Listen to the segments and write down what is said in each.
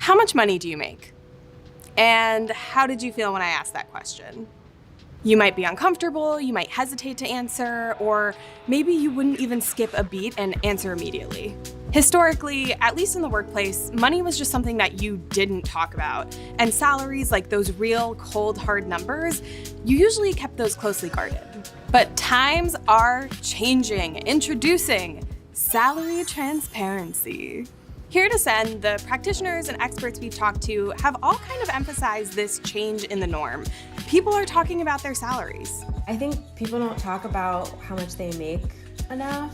How much money do you make? And how did you feel when I asked that question? You might be uncomfortable, you might hesitate to answer, or maybe you wouldn't even skip a beat and answer immediately. Historically, at least in the workplace, money was just something that you didn't talk about, and salaries, like those real cold hard numbers, you usually kept those closely guarded. But times are changing. Introducing salary transparency. Here to send, the practitioners and experts we've talked to have all kind of emphasized this change in the norm. People are talking about their salaries. I think people don't talk about how much they make enough.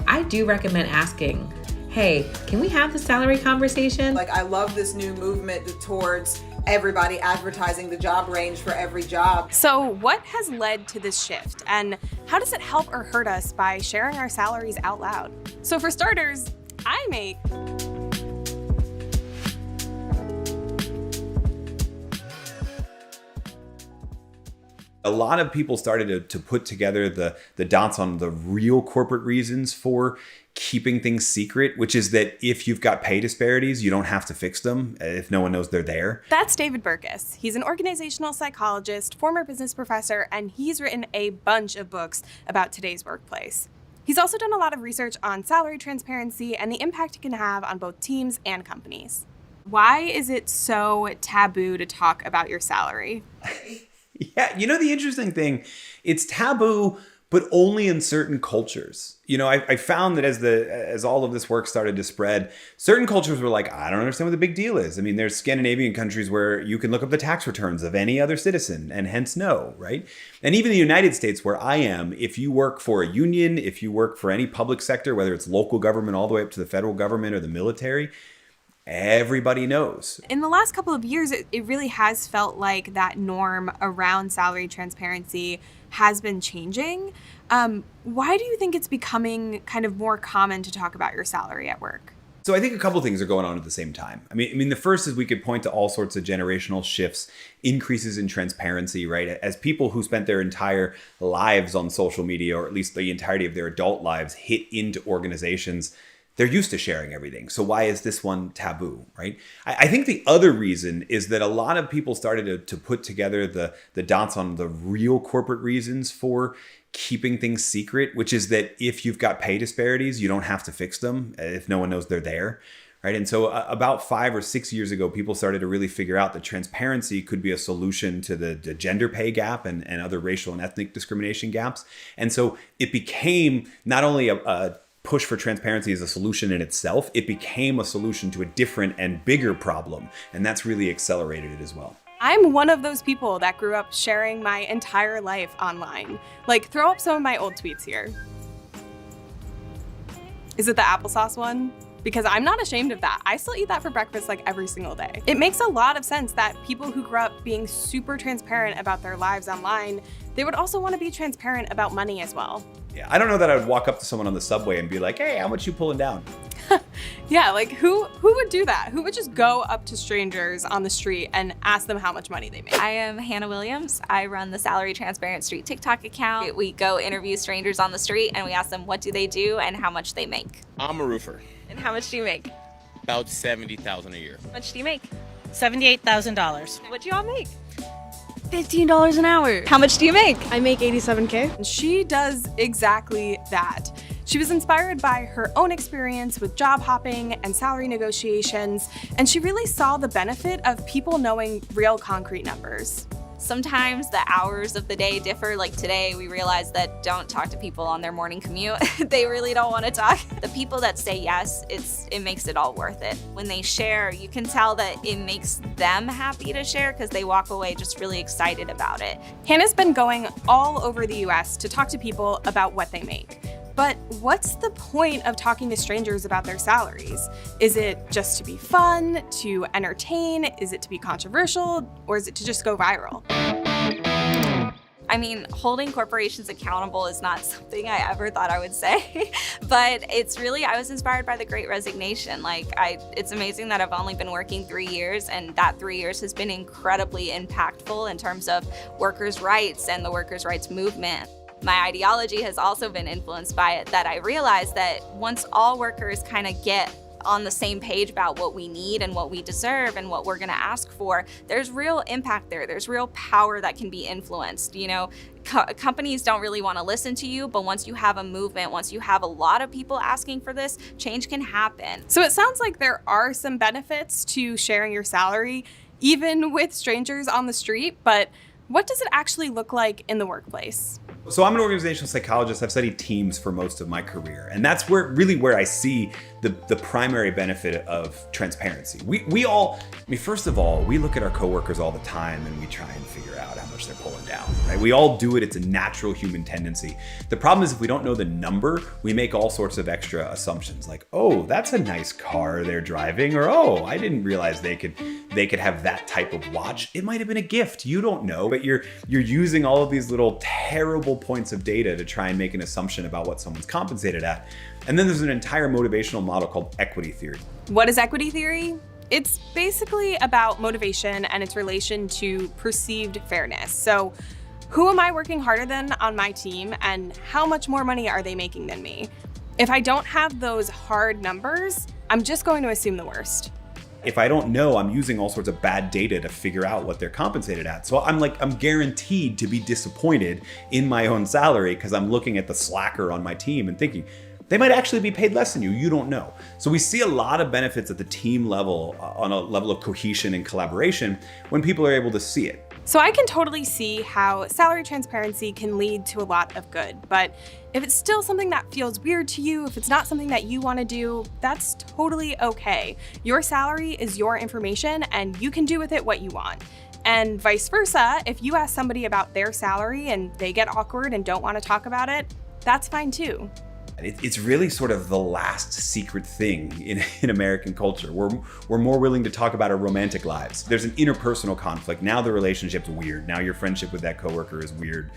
I do recommend asking, hey, can we have the salary conversation? Like, I love this new movement towards everybody advertising the job range for every job. So what has led to this shift, and how does it help or hurt us by sharing our salaries out loud? So for starters, I make a lot of people started to put together the dots on the real corporate reasons for keeping things secret, which is that if you've got pay disparities, you don't have to fix them if no one knows they're there. That's David Burkus. He's an organizational psychologist, former business professor, and he's written a bunch of books about today's workplace. He's also done a lot of research on salary transparency and the impact it can have on both teams and companies. Why is it so taboo to talk about your salary? Yeah, the interesting thing, it's taboo, but only in certain cultures. I found that as all of this work started to spread, certain cultures were like, I don't understand what the big deal is. I mean, there's Scandinavian countries where you can look up the tax returns of any other citizen and hence know, right? And even the United States, where I am, if you work for a union, if you work for any public sector, whether it's local government all the way up to the federal government or the military, everybody knows. In the last couple of years, it really has felt like that norm around salary transparency has been changing. Why do you think it's becoming kind of more common to talk about your salary at work? So I think a couple things are going on at the same time. I mean, the first is we could point to all sorts of generational shifts, increases in transparency, right? As people who spent their entire lives on social media, or at least the entirety of their adult lives, hit into organizations, they're used to sharing everything. So why is this one taboo, right? I think the other reason is that a lot of people started to put together the dots on the real corporate reasons for keeping things secret, which is that if you've got pay disparities, you don't have to fix them if no one knows they're there, right? And so about 5 or 6 years ago, people started to really figure out that transparency could be a solution to the gender pay gap and other racial and ethnic discrimination gaps. And so it became not only a push for transparency as a solution in itself, it became a solution to a different and bigger problem. And that's really accelerated it as well. I'm one of those people that grew up sharing my entire life online. Like, throw up some of my old tweets here. Is it the applesauce one? Because I'm not ashamed of that. I still eat that for breakfast like every single day. It makes a lot of sense that people who grew up being super transparent about their lives online, they would also want to be transparent about money as well. Yeah, I don't know that I would walk up to someone on the subway and be like, hey, how much you pulling down? Yeah, like who would do that? Who would just go up to strangers on the street and ask them how much money they make? I am Hannah Williams. I run the Salary Transparent Street TikTok account. We go interview strangers on the street and we ask them what do they do and how much they make. I'm a roofer. And how much do you make? About $70,000 a year. How much do you make? $78,000. What do y'all make? $15 an hour. How much do you make? I make $87K. And she does exactly that. She was inspired by her own experience with job hopping and salary negotiations, and she really saw the benefit of people knowing real concrete numbers. Sometimes the hours of the day differ. Like today, we realized that don't talk to people on their morning commute. They really don't want to talk. The people that say yes, it makes it all worth it. When they share, you can tell that it makes them happy to share because they walk away just really excited about it. Hannah's been going all over the US to talk to people about what they make. But what's the point of talking to strangers about their salaries? Is it just to be fun, to entertain? Is it to be controversial? Or is it to just go viral? I mean, holding corporations accountable is not something I ever thought I would say, but it's really, I was inspired by the Great Resignation. It's amazing that I've only been working 3 years, and that 3 years has been incredibly impactful in terms of workers' rights and the workers' rights movement. My ideology has also been influenced by it, that I realized that once all workers kind of get on the same page about what we need and what we deserve and what we're going to ask for, there's real impact there. There's real power that can be influenced. You know, companies don't really want to listen to you, but once you have a movement, once you have a lot of people asking for this, change can happen. So it sounds like there are some benefits to sharing your salary, even with strangers on the street, but what does it actually look like in the workplace? So I'm an organizational psychologist. I've studied teams for most of my career. And that's where I see the primary benefit of transparency. We all, first of all, we look at our coworkers all the time and we try and figure out how much they're pulling down, right? We all do it. It's a natural human tendency. The problem is if we don't know the number, we make all sorts of extra assumptions like, oh, that's a nice car they're driving, or oh, I didn't realize they could have that type of watch. It might have been a gift. You don't know, but you're using all of these little terrible points of data to try and make an assumption about what someone's compensated at. And then there's an entire motivational model called equity theory. What is equity theory? It's basically about motivation and its relation to perceived fairness. So who am I working harder than on my team, and how much more money are they making than me? If I don't have those hard numbers, I'm just going to assume the worst. If I don't know, I'm using all sorts of bad data to figure out what they're compensated at. So I'm guaranteed to be disappointed in my own salary because I'm looking at the slacker on my team and thinking, they might actually be paid less than you. You don't know. So we see a lot of benefits at the team level, on a level of cohesion and collaboration, when people are able to see it. So I can totally see how salary transparency can lead to a lot of good, but if it's still something that feels weird to you, if it's not something that you want to do, that's totally okay. Your salary is your information and you can do with it what you want. And vice versa, if you ask somebody about their salary and they get awkward and don't want to talk about it, that's fine too. It's really sort of the last secret thing in American culture. We're more willing to talk about our romantic lives. There's an interpersonal conflict. Now the relationship's weird. Now your friendship with that coworker is weird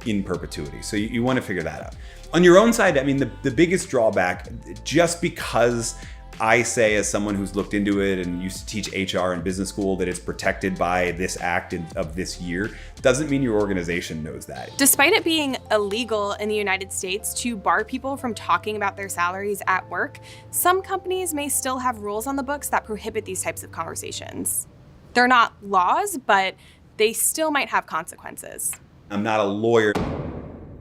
in perpetuity. So you want to figure that out. On your own side, the biggest drawback, just because I say, as someone who's looked into it and used to teach HR in business school, that it's protected by this act of this year, doesn't mean your organization knows that. Despite it being illegal in the United States to bar people from talking about their salaries at work, some companies may still have rules on the books that prohibit these types of conversations. They're not laws, but they still might have consequences. I'm not a lawyer,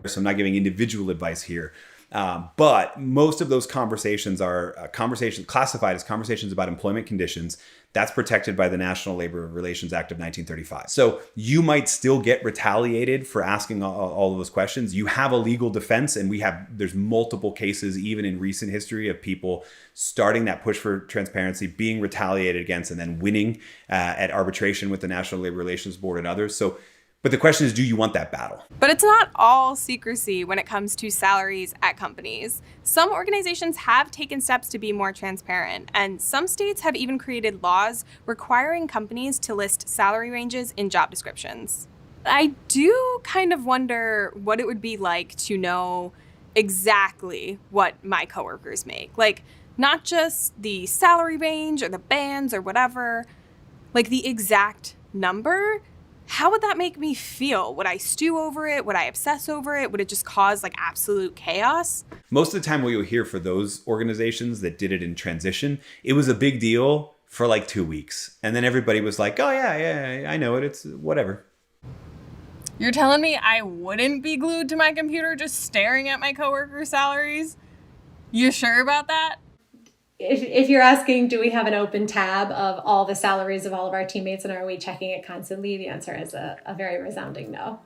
so I'm not giving individual advice here. But most of those conversations are classified as conversations about employment conditions. That's protected by the National Labor Relations Act of 1935. So you might still get retaliated for asking all of those questions. You have a legal defense, and there's multiple cases, even in recent history, of people starting that push for transparency, being retaliated against, and then winning at arbitration with the National Labor Relations Board and others. But the question is, do you want that battle? But it's not all secrecy when it comes to salaries at companies. Some organizations have taken steps to be more transparent, and some states have even created laws requiring companies to list salary ranges in job descriptions. I do kind of wonder what it would be like to know exactly what my coworkers make. Like, not just the salary range or the bands or whatever, like the exact number. How would that make me feel? Would I stew over it? Would I obsess over it? Would it just cause like absolute chaos? Most of the time what you'll hear for those organizations that did it in transition, it was a big deal for like 2 weeks. And then everybody was like, oh yeah, I know it. It's whatever. You're telling me I wouldn't be glued to my computer just staring at my coworkers' salaries? You sure about that? If you're asking, do we have an open tab of all the salaries of all of our teammates and are we checking it constantly? The answer is a very resounding no.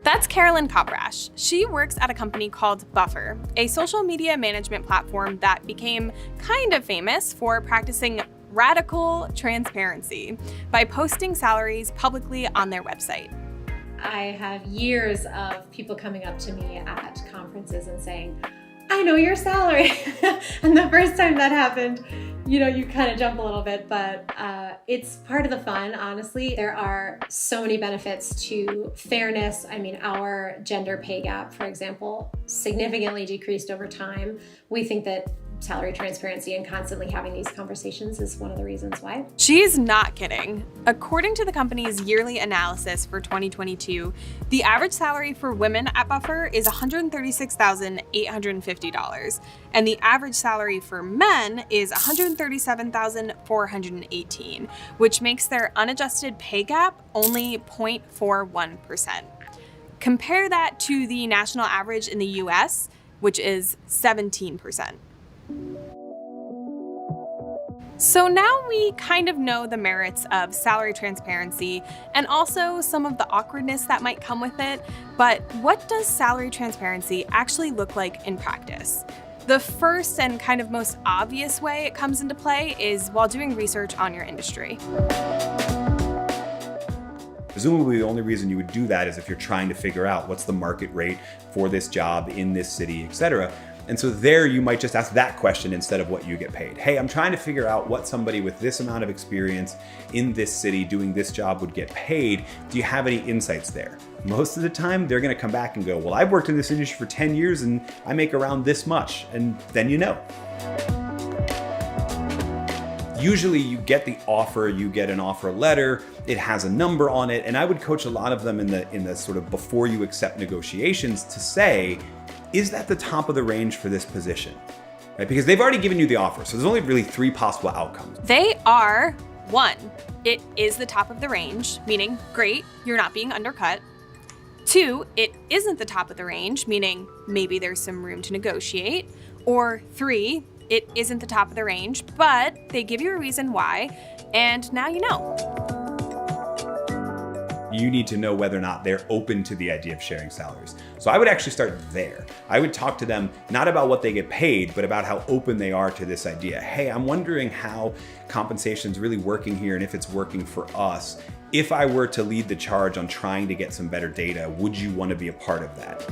That's Carolyn Kopprasch. She works at a company called Buffer, a social media management platform that became kind of famous for practicing radical transparency by posting salaries publicly on their website. I have years of people coming up to me at conferences and saying, I know your salary. And the first time that happened, you kind of jump a little bit, but it's part of the fun, honestly. There are so many benefits to fairness. Our gender pay gap, for example, significantly decreased over time. We think that salary transparency and constantly having these conversations is one of the reasons why. She's not kidding. According to the company's yearly analysis for 2022, the average salary for women at Buffer is $136,850, and the average salary for men is $137,418, which makes their unadjusted pay gap only 0.41%. Compare that to the national average in the US, which is 17%. So now we kind of know the merits of salary transparency and also some of the awkwardness that might come with it, but what does salary transparency actually look like in practice? The first and kind of most obvious way it comes into play is while doing research on your industry. Presumably the only reason you would do that is if you're trying to figure out what's the market rate for this job in this city, etc. And so there you might just ask that question instead of what you get paid. Hey, I'm trying to figure out what somebody with this amount of experience in this city doing this job would get paid. Do you have any insights there? Most of the time, they're going to come back and go, well, I've worked in this industry for 10 years and I make around this much. And then you know. Usually you get the offer, you get an offer letter, it has a number on it, and I would coach a lot of them in the sort of before you accept negotiations to say, is that the top of the range for this position? Right? Because they've already given you the offer, so there's only really 3 possible outcomes. They are 1, it is the top of the range, meaning great, you're not being undercut. 2, it isn't the top of the range, meaning maybe there's some room to negotiate. Or 3, it isn't the top of the range, but they give you a reason why, and now you know. You need to know whether or not they're open to the idea of sharing salaries. So I would actually start there. I would talk to them not about what they get paid, but about how open they are to this idea. Hey, I'm wondering how compensation is really working here and if it's working for us. If I were to lead the charge on trying to get some better data, would you want to be a part of that?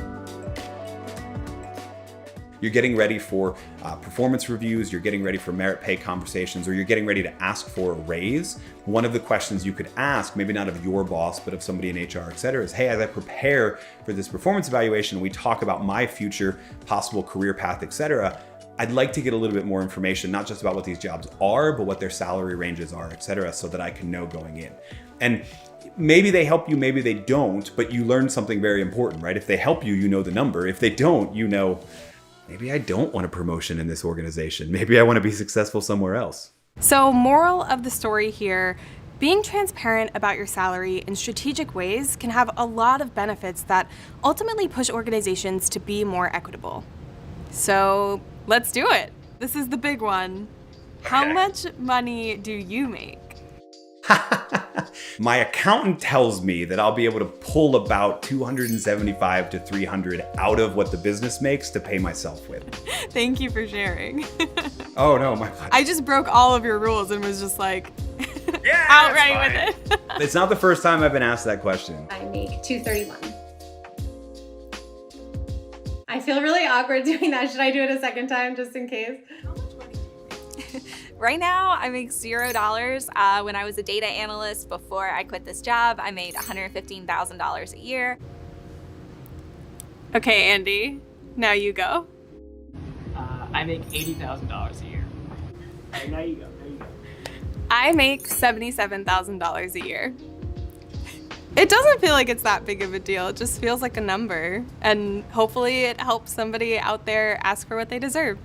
You're getting ready for performance reviews, you're getting ready for merit pay conversations, or you're getting ready to ask for a raise. One of the questions you could ask, maybe not of your boss, but of somebody in HR, et cetera, is, hey, as I prepare for this performance evaluation, we talk about my future possible career path, et cetera, I'd like to get a little bit more information, not just about what these jobs are, but what their salary ranges are, et cetera, so that I can know going in. And maybe they help you, maybe they don't, but you learn something very important, right? If they help you, you know the number. If they don't, you know, maybe I don't want a promotion in this organization. Maybe I want to be successful somewhere else. So, moral of the story here, being transparent about your salary in strategic ways can have a lot of benefits that ultimately push organizations to be more equitable. So, let's do it. This is the big one. How much money do you make? My accountant tells me that I'll be able to pull about $275 to $300 out of what the business makes to pay myself with. Thank you for sharing. Oh no, my pleasure. I just broke all of your rules and was just like Yeah, outright with it. It's not the first time I've been asked that question. I make $231. I feel really awkward doing that. Should I do it a second time just in case? Right now, I make $0. When I was a data analyst before I quit this job, I made $115,000 a year. Okay, Andy, now you go. I make $80,000 a year. Right, now you go. I make $77,000 a year. It doesn't feel like it's that big of a deal. It just feels like a number. And hopefully it helps somebody out there ask for what they deserve.